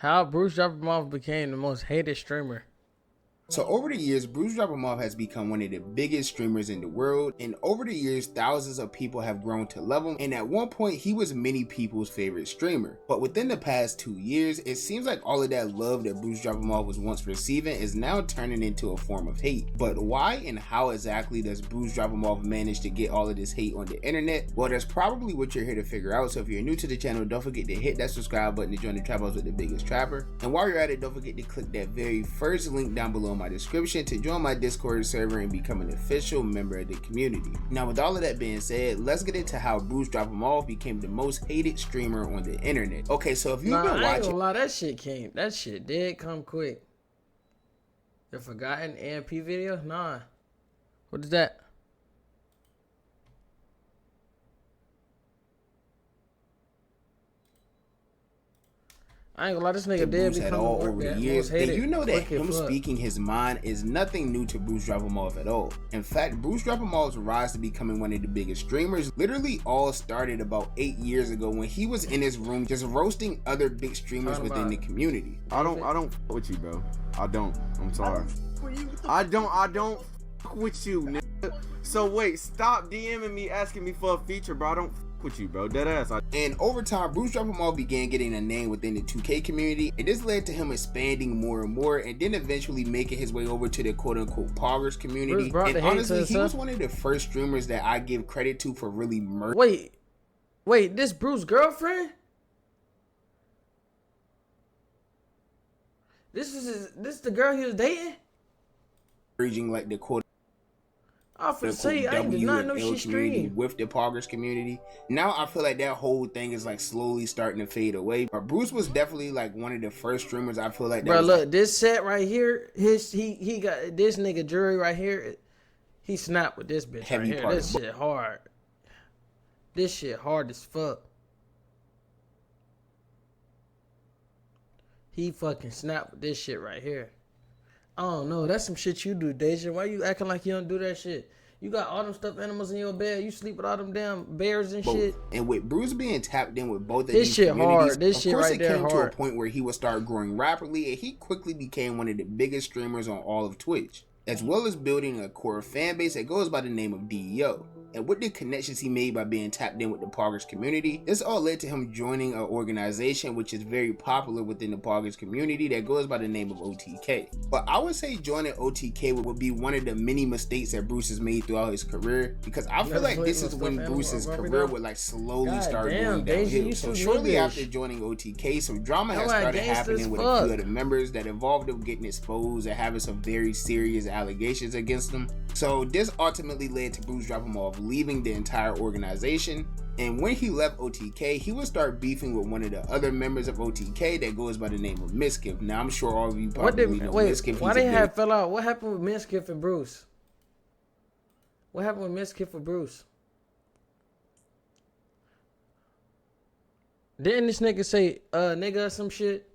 How BruceDropEmOff became the most hated streamer. So over the years, BruceDropEmOff has become one of the biggest streamers in the world, and over the years, thousands of people have grown to love him, and at one point, he was many people's favorite streamer. But within the past 2 years, it seems like all of that love that BruceDropEmOff was once receiving is now turning into a form of hate. But why and how exactly does BruceDropEmOff manage to get all of this hate on the internet? Well, that's probably what you're here to figure out, so if you're new to the channel, don't forget to hit that subscribe button to join the Trap House with the biggest trapper. And while you're at it, don't forget to click that very first link down below in my description to join my Discord server and become an official member of the community. Now, with all of that being said, let's get into how BruceDropEmOff became the most hated streamer on the internet. Okay, so if you've been I ain't watching, gonna lie, that shit did come quick. The Forgotten AMP video? Nah. What is that? I ain't gonna lie, this nigga did Bruce had become all over the years, and you know that him fuck. speaking his mind is nothing new to BruceDropEmOff at all. In fact, BruceDropEmOff's rise to becoming one of the biggest streamers literally all started about 8 years ago when he was in his room just roasting other big streamers within the community. I don't fuck with you, bro. I don't. I'm sorry. I don't fuck with you, nigga. So wait, stop DMing me asking me for a feature, bro. I don't fuck with you, bro. Dead ass. And over time, BruceDropEmOff began getting a name within the 2K community, and this led to him expanding more and more, and then eventually making his way over to the quote-unquote poggers community. And honestly, he was one of the first streamers that I give credit to for really Wait, this Bruce's girlfriend? This the girl he was dating? Urging like the quote I was say, I did not know she streamed with the poggers community. Now I feel like that whole thing is like slowly starting to fade away. But Bruce was definitely like one of the first streamers I feel like that. Bro, look, this set right here, he got this nigga jury right here. He snapped with this bitch right here. This shit hard. This shit hard as fuck. He fucking snapped with this shit right here. I don't know. That's some shit you do, Deja. Why you acting like you don't do that shit? You got all them stuffed animals in your bed. You sleep with all them damn bears and shit. And with Bruce being tapped in with both of these shit communities, hard. This shit of course right it came there to hard. a point where he would start growing rapidly, and he quickly became one of the biggest streamers on all of Twitch, as well as building a core fan base that goes by the name of DEO. And with the connections he made by being tapped in with the poggers community, this all led to him joining an organization which is very popular within the poggers community that goes by the name of OTK. But I would say joining OTK would be one of the many mistakes that Bruce has made throughout his career, because I feel like this is when Bruce's career would like slowly start going downhill. So shortly after joining OTK, some drama has started happening with a few of the members that involved him getting exposed and having some very serious allegations against them. So this ultimately led to BruceDropEmOff leaving the entire organization, and when he left OTK, he would start beefing with one of the other members of OTK that goes by the name of Miskiff. Now I'm sure all of you probably know Miskiff. Why they had fell out? What happened with Miskiff and Bruce? What happened with Miskiff and Bruce? Didn't this nigga say nigga or some shit?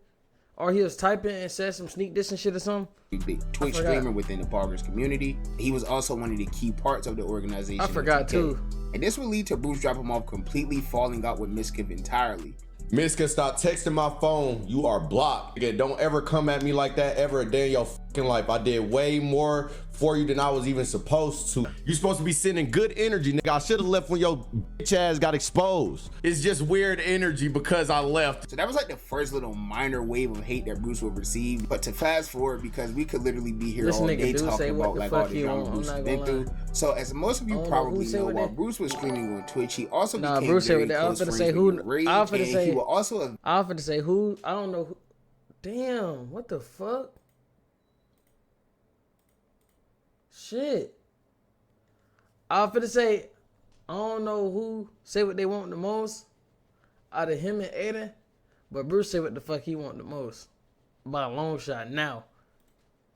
Or he was typing and said some sneak diss and shit or something? Big Twitch streamer within the poggers community. He was also one of the key parts of the organization. I forgot too. And this would lead to BruceDropEmOff completely falling out with Miskiff entirely. Miskiff, stop texting my phone. You are blocked. Nigga, don't ever come at me like that ever a day in your fucking life. I did way more for you than I was even supposed to. You supposed to be sending good energy, nigga. I should have left when your bitch ass got exposed. It's just weird energy because I left. So that was like the first little minor wave of hate that Bruce would receive. But to fast forward, because we could literally be here all day talking about like all the drama Bruce has been through. So as most of you probably know, while Bruce was streaming on Twitch, he also became Bruce very close friends with Rage, and he will also I was finna say who, I don't know who. Damn, what the fuck? Shit. I was finna say, I don't know who say what they want the most out of him and Aiden, but Bruce say what the fuck he want the most by a long shot now.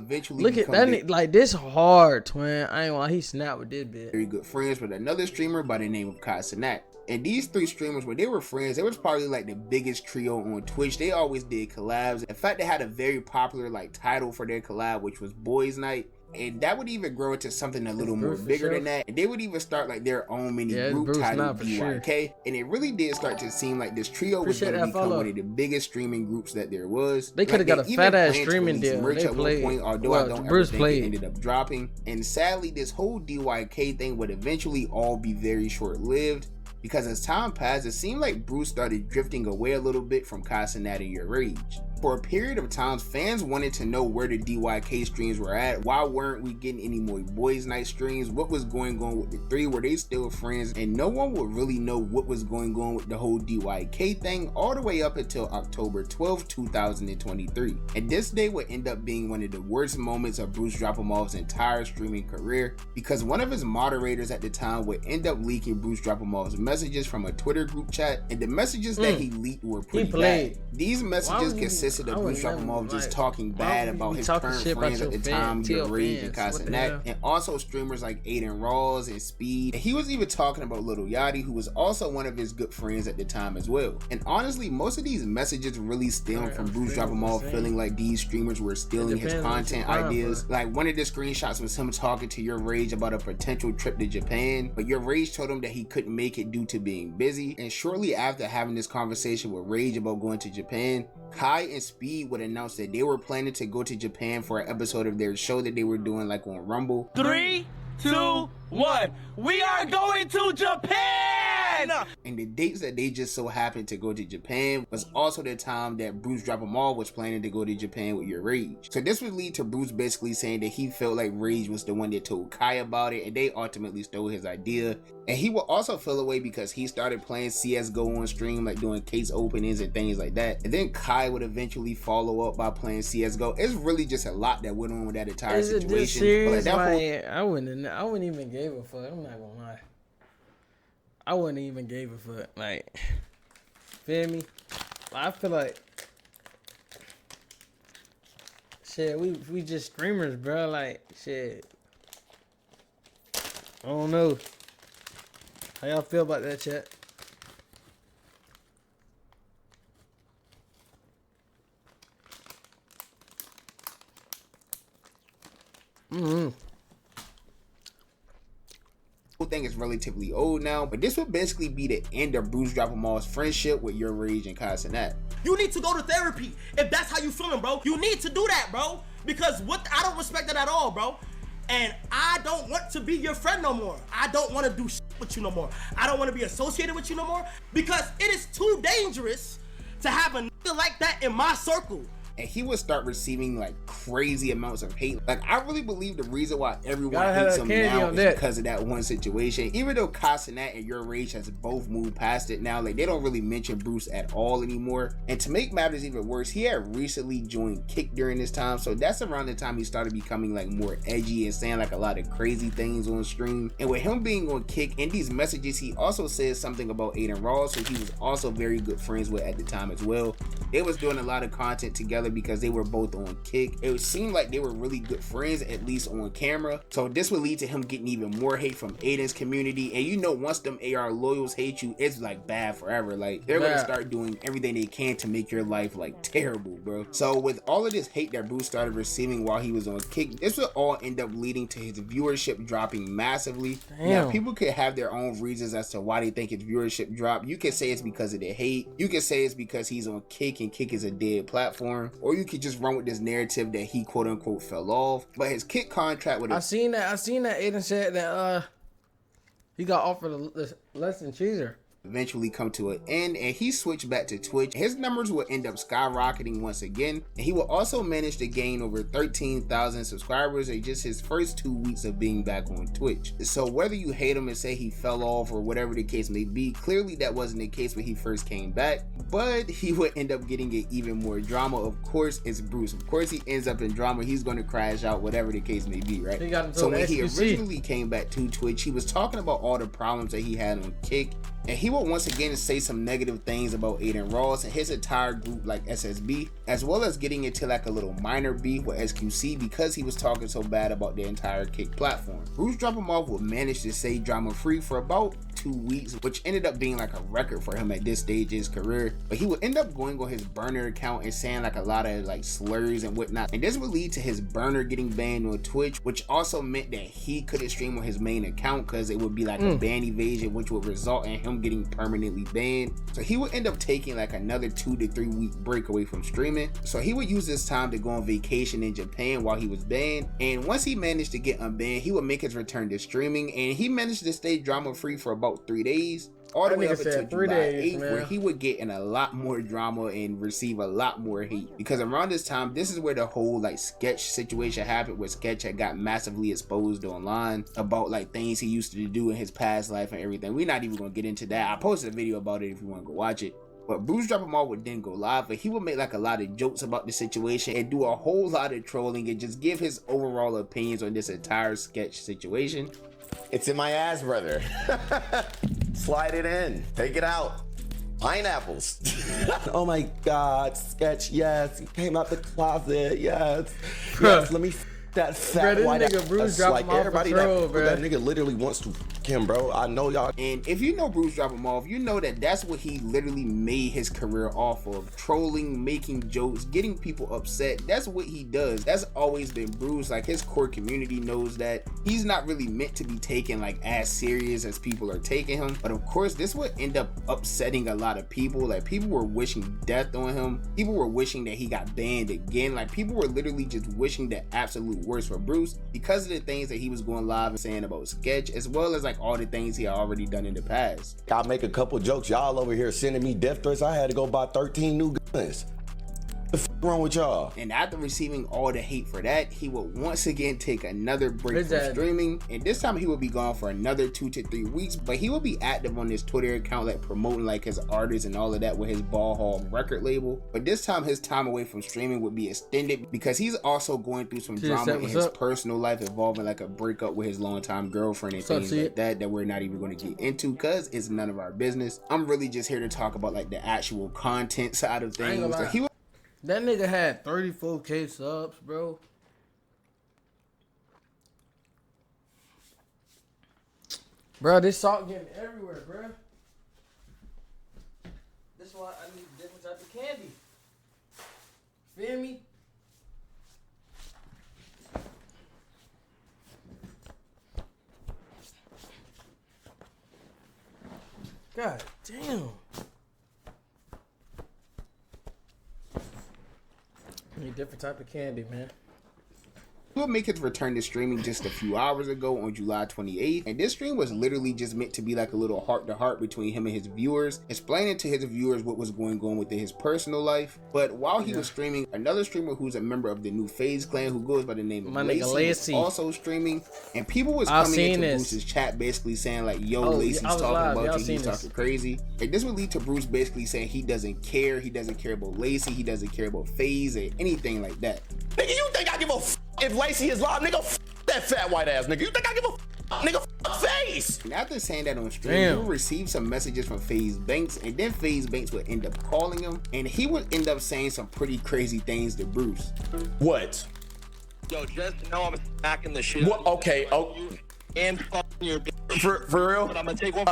Eventually look at that nigga, like this hard, twin. I ain't want he snapped with this bit. Very good friends with another streamer by the name of Kasanak. And these three streamers, when they were friends, they was probably like the biggest trio on Twitch. They always did collabs. In fact, they had a very popular like title for their collab, which was Boys Night. And that would even grow into something a little more Bruce for bigger sure. than that. And they would even start like their own mini Yeah, it's group Bruce titled now for sure. DYK. And it really did start to seem like this trio was Appreciate going to that become follow. one of the biggest streaming groups that there was. They coulda Like, got a even fat-ass planned to streaming release deal. merch They at one played. point, although Well, I don't Bruce ever think played. it ended up dropping. And sadly, this whole DYK thing would eventually all be very short-lived, because as time passed, it seemed like Bruce started drifting away a little bit from Casanat and Your Rage. For a period of time, fans wanted to know where the DYK streams were at. Why weren't we getting any more boys night streams? What was going on with the three? Were they still friends? And no one would really know what was going on with the whole DYK thing all the way up until October 12, 2023. And this day would end up being one of the worst moments of BruceDropEmOff's entire streaming career, because one of his moderators at the time would end up leaking BruceDropEmOff's messages from a Twitter group chat, and the messages that he leaked were pretty bad. These messages consisted of BruceDropEmOff just talking bad about his current friends at the time, Your Rage and Casanat, and also streamers like Aiden Rawls and Speed. And he was even talking about Lil Yachty, who was also one of his good friends at the time as well. And honestly, most of these messages really stem from BruceDropEmOff feeling like these streamers were stealing his content ideas. Like, one of the screenshots was him talking to Your Rage about a potential trip to Japan, but Your Rage told him that he couldn't make it due to being busy. And shortly after having this conversation with Rage about going to Japan, Kai and Speed would announce that they were planning to go to Japan for an episode of their show that they were doing like on Rumble. 3, 2, 1. We are going to Japan! And the dates that they just so happened to go to Japan was also the time that BruceDropEmOff was planning to go to Japan with Your Rage. So this would lead to Bruce basically saying that he felt like Rage was the one that told Kai about it, and they ultimately stole his idea. And he would also feel away because he started playing CSGO on stream, like doing case openings and things like that. And then Kai would eventually follow up by playing CSGO. It's really just a lot that went on with that entire Is it situation. this serious? But at that Like, I wouldn't even give a fuck. I'm not gonna lie. I wouldn't even give a fuck. Like, feel me? I feel like shit. We just streamers, bro. Like, shit. I don't know. How y'all feel about that, chat? thing is relatively old now, but this would basically be the end of BruceDropEmOff's friendship with Your Rage and Casanat. You need to go to therapy if that's how you feeling, bro. You need to do that, bro. Because I don't respect that at all, bro. And I don't want to be your friend no more. I don't want to do shit with you no more. I don't want to be associated with you no more, because it is too dangerous to have a nigga like that in my circle. And he would start receiving like crazy amounts of hate. Like, I really believe the reason why everyone Gotta have hates that him candy now on is that. because of that one situation. Even though Casanat and Your Rage has both moved past it now, like, they don't really mention Bruce at all anymore. And to make matters even worse, he had recently joined Kick during this time, so that's around the time he started becoming like more edgy and saying like a lot of crazy things on stream. And with him being on Kick, in these messages he also says something about Aiden Rawls, who he was also very good friends with at the time as well. They was doing a lot of content together because they were both on Kick. It seemed like they were really good friends, at least on camera. So this would lead to him getting even more hate from Aiden's community. And you know, once them AR loyals hate you, it's like bad forever. Like, they're gonna start doing everything they can to make your life like terrible, bro. So with all of this hate that Bruce started receiving while he was on Kick, this would all end up leading to his viewership dropping massively. Now, people could have their own reasons as to why they think his viewership dropped. You could say it's because of the hate. You could say it's because he's on Kick and Kick is a dead platform. Or you could just run with this narrative that he quote unquote fell off. But his Kick contract with I seen that Aiden said that he got offered less than Cheezer. eventually come to an end, and he switched back to Twitch. His numbers will end up skyrocketing once again, and he will also manage to gain over 13,000 subscribers in just his first 2 weeks of being back on Twitch. So whether you hate him and say he fell off or whatever the case may be, clearly that wasn't the case when he first came back, but he would end up getting it even more drama. Of course, it's Bruce. Of course he ends up in drama. He's going to crash out, whatever the case may be, right? So when he originally came back to Twitch, he was talking about all the problems that he had on Kick, and he will once again say some negative things about Aiden Rawls and his entire group like SSB, as well as getting into like a little minor beef with SQC because he was talking so bad about the entire Kick platform. BruceDropEmOff would manage to stay drama free for about 2 weeks, which ended up being like a record for him at this stage of his career. But he would end up going on his burner account and saying like a lot of like slurs and whatnot, and this would lead to his burner getting banned on Twitch, which also meant that he couldn't stream on his main account because it would be like a ban evasion, which would result in him getting permanently banned. So he would end up taking like another 2 to 3 week break away from streaming. So he would use this time to go on vacation in Japan while he was banned, and once he managed to get unbanned, he would make his return to streaming, and he managed to stay drama free for about 3 days, all the way up until July 8th, where he would get in a lot more drama and receive a lot more hate. Because around this time, this is where the whole like Sketch situation happened, where Sketch had got massively exposed online about like things he used to do in his past life and everything. We're not even gonna get into that. I posted a video about it if you want to go watch it. But BruceDropEmOff would then go live, but he would make like a lot of jokes about the situation and do a whole lot of trolling and just give his overall opinions on this entire Sketch situation. It's in my ass, brother. Slide it in. Take it out. Pineapples. Oh my God, Sketch, yes. He came out the closet, yes. Yes, let me that fat white nigga Bruce drop like him off everybody patrol, that nigga literally wants to him, bro. I know y'all. And if you know BruceDropEmOff, you know that that's what he literally made his career off of: trolling, making jokes, getting people upset. That's what he does. That's always been Bruce. Like, his core community knows that he's not really meant to be taken like as serious as people are taking him. But of course, this would end up upsetting a lot of people. Like, people were wishing death on him. People were wishing that he got banned again. Like, people were literally just wishing the absolute worst for Bruce because of the things that he was going live and saying about Sketch, as well as like all the things he had already done in the past. I make a couple jokes. Y'all over here sending me death threats. I had to go buy 13 new guns. What the f wrong with y'all? And after receiving all the hate for that, he would once again take another break from streaming, and this time he would be gone for another 2 to 3 weeks, but he would be active on his Twitter account, like promoting like his artists and all of that with his Ball Hog record label. But this time his time away from streaming would be extended because he's also going through some drama in his personal life involving like a breakup with his longtime girlfriend and things like that we're not even going to get into because it's none of our business. I'm really just here to talk about like the actual content side of things. So that nigga had 34K subs, bro. Bro, this salt getting everywhere, bro. That's why I need different type of candy. Feel me? God damn. Need different type of candy, man. He would make his return to streaming just a few hours ago on July 28th, and this stream was literally just meant to be like a little heart-to-heart between him and his viewers, explaining to his viewers what was going on within his personal life. But while he was streaming, another streamer who's a member of the new FaZe clan, who goes by the name of Lacey, was also streaming, and people was coming into Bruce's chat basically saying like, yo, Lacey's talking about you, he's talking crazy. And this would lead to Bruce basically saying he doesn't care about Lacey, he doesn't care about FaZe or anything like that. Nigga, you think I give a f if Lacey is live? Nigga, f that fat white ass nigga. You think I give a f? Nigga, f FaZe. And after saying that on stream, he would receive some messages from FaZe Banks, and then FaZe Banks would end up calling him, and he would end up saying some pretty crazy things to Bruce. What? Yo, just know I'm smacking the shit. What? Okay. Oh. And fucking your bitch. For real? But I'm gonna take one.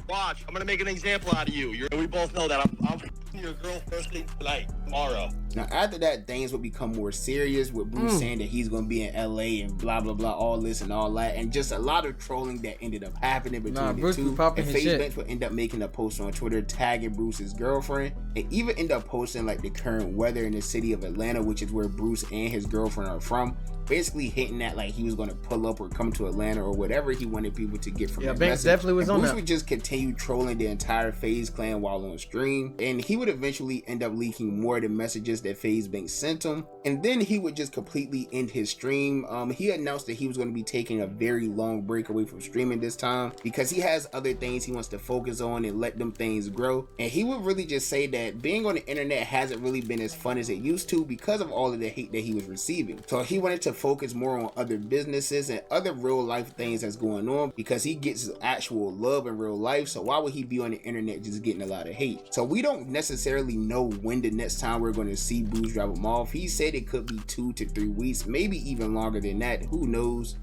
Watch. I'm gonna make an example out of you. We both know that I'm fucking your girl first thing tonight, tomorrow. Now after that, things would become more serious with Bruce saying that he's gonna be in LA and blah blah blah, all this and all that, and just a lot of trolling that ended up happening between the two. And FaZe Banks would end up making a post on Twitter tagging Bruce's girlfriend, and even end up posting like the current weather in the city of Atlanta, which is where Bruce and his girlfriend are from. Basically hinting that like he was going to pull up or come to Atlanta or whatever he wanted people to get from that Banks message. Definitely was and on Bruce that. would just continue trolling the entire FaZe clan while on stream, and he would eventually end up leaking more of the messages that FaZe Banks sent him, and then he would just completely end his stream. He announced that he was going to be taking a very long break away from streaming this time because he has other things he wants to focus on and let them things grow. And he would really just say that being on the internet hasn't really been as fun as it used to because of all of the hate that he was receiving. So he wanted to focus more on other businesses and other real life things that's going on because he gets actual love in real life. So why would he be on the internet just getting a lot of hate? So we don't necessarily know when the next time we're going to see see Bruce drop him off. He said it could be 2 to 3 weeks, maybe even longer than that. Who knows?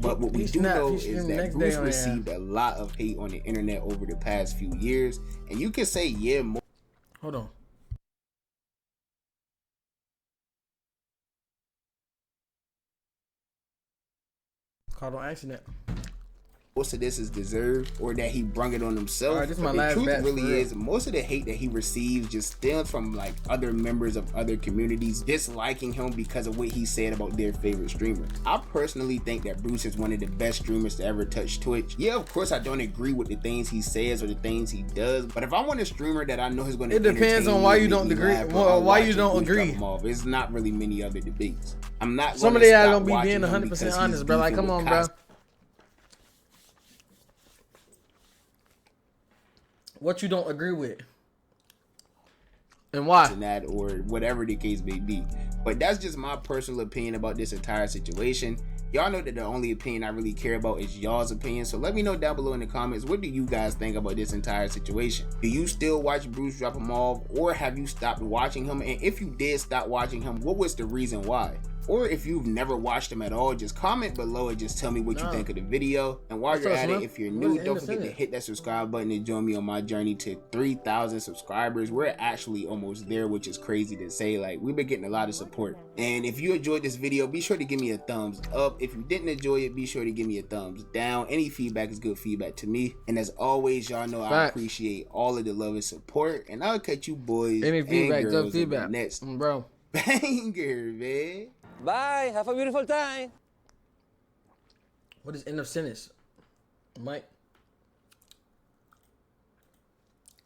But what we do know is that Bruce received a lot of hate on the internet over the past few years, and you can say, yeah, more. Hold on. Caught on accident. Most of this is deserved, or that he brung it on himself. All right, this is my the last truth batch, really for real. is, most of the hate that he receives just stems from like other members of other communities disliking him because of what he said about their favorite streamer. I personally think that Bruce is one of the best streamers to ever touch Twitch. Yeah, of course I don't agree with the things he says or the things he does, but if I want a streamer that I know is going to, it depends on why you don't agree. Why you don't agree? It's not really many other debates. I'm not. Some of y'all don't be being 100% honest, bro. Like, come on, bro. What you don't agree with, and why? And that, or whatever the case may be. But that's just my personal opinion about this entire situation. Y'all know that the only opinion I really care about is y'all's opinion. So let me know down below in the comments, what do you guys think about this entire situation? Do you still watch Bruce drop him off, or have you stopped watching him? And if you did stop watching him, what was the reason why? Or if you've never watched him at all, just comment below and just tell me what you think of the video. And while you're at it, if you're new, don't forget to hit that subscribe button and join me on my journey to 3,000 subscribers. We're actually almost there, which is crazy to say. Like, we've been getting a lot of support. And if you enjoyed this video, be sure to give me a thumbs up. If you didn't enjoy it, be sure to give me a thumbs down. Any feedback is good feedback to me. And as always, y'all know I appreciate all of the love and support. And I'll catch you boys and girls in the next banger, man. Bye. Have a beautiful time. What is end of sentence, Mike?